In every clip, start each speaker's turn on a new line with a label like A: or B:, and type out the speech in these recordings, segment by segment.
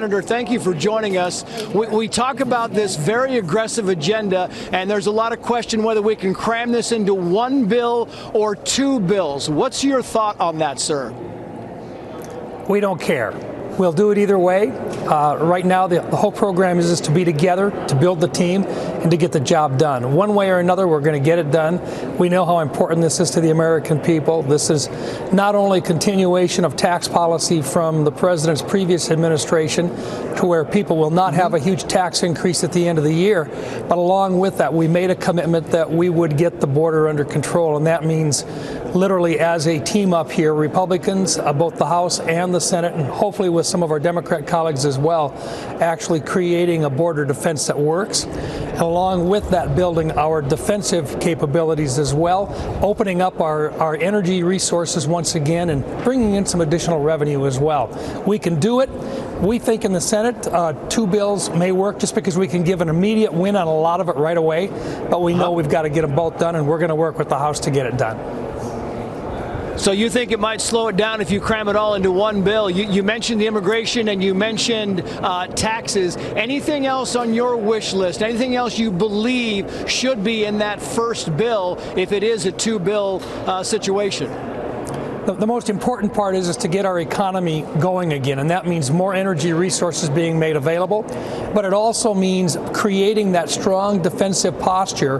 A: Senator, thank you for joining us. We talk about this very aggressive agenda, and there's a lot of question whether we can cram this into one bill or two bills. What's your thought on that, sir?
B: We don't care. We'll do it either way. Right now, the whole program is to be together, to build the team, and to get the job done. One way or another, we're going to get it done. We know how important this is to the American people. This is not only a continuation of tax policy from the president's previous administration, to where people will not have a huge tax increase at the end of the year, but along with that, we made a commitment that we would get the border under control, and that means literally as a team up here, Republicans, both the House and the Senate, and hopefully with some of our Democrat colleagues as well, actually creating a border defense that works. And along with that, building our defensive capabilities as well, opening up our energy resources once again, and bringing in some additional revenue as well. We can do it. We think in the Senate, two bills may work just because we can give an immediate win on a lot of it right away, but we know we've got to get them both done, and we're going to work with the House to get it done.
A: So you think it might slow it down if you cram it all into one bill? You mentioned the immigration and you mentioned taxes. Anything else on your wish list? Anything else you believe should be in that first bill if it is a two-bill situation?
B: The most important part is to get our economy going again, and that means more energy resources being made available, but it also means creating that strong defensive posture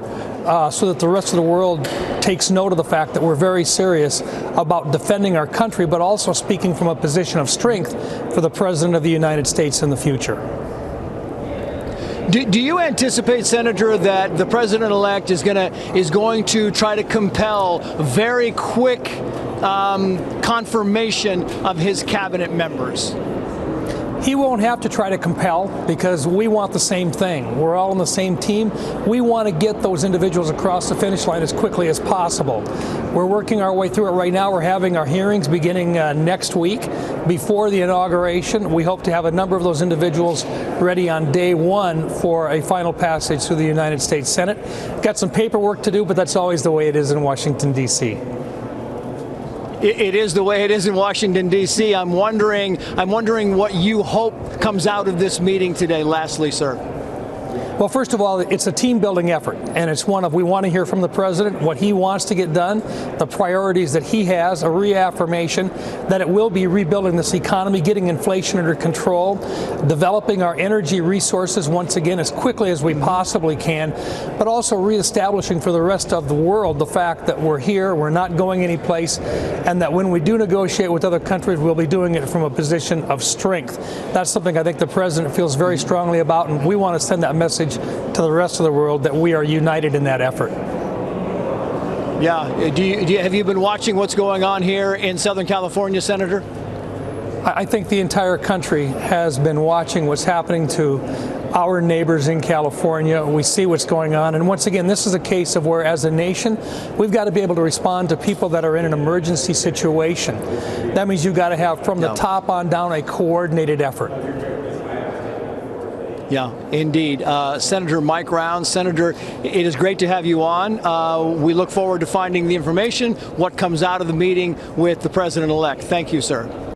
B: so that the rest of the world takes note of the fact that we're very serious about defending our country, but also speaking from a position of strength for the President of the United States in the future.
A: Do you anticipate, Senator, that the President-elect is going to try to compel very quick confirmation of his cabinet members?
B: He won't have to try to compel, because we want the same thing. We're all on the same team. We want to get those individuals across the finish line as quickly as possible. We're working our way through it right now. We're having our hearings beginning next week before the inauguration. We hope to have a number of those individuals ready on day one for a final passage through the United States Senate. Got some paperwork to do, but that's always the way it is in Washington, D.C.
A: It is the way it is in Washington, D.C. I'm wondering what you hope comes out of this meeting today. Lastly, sir.
B: Well, first of all, it's a team-building effort, and it's one of we want to hear from the President what he wants to get done, the priorities that he has, a reaffirmation that it will be rebuilding this economy, getting inflation under control, developing our energy resources once again as quickly as we possibly can, but also reestablishing for the rest of the world the fact that we're here, we're not going anyplace, and that when we do negotiate with other countries, we'll be doing it from a position of strength. That's something I think the President feels very strongly about, and we want to send that message to the rest of the world that we are united in that effort.
A: Yeah. Have you been watching what's going on here in Southern California, Senator?
B: I think the entire country has been watching what's happening to our neighbors in California. We see what's going on. And once again, this is a case of where, as a nation, we've got to be able to respond to people that are in an emergency situation. That means you've got to have, from the top on down, a coordinated effort.
A: Yeah, indeed. Senator Mike Rounds. Senator, it is great to have you on. We look forward to finding the information, what comes out of the meeting with the President-elect. Thank you, sir.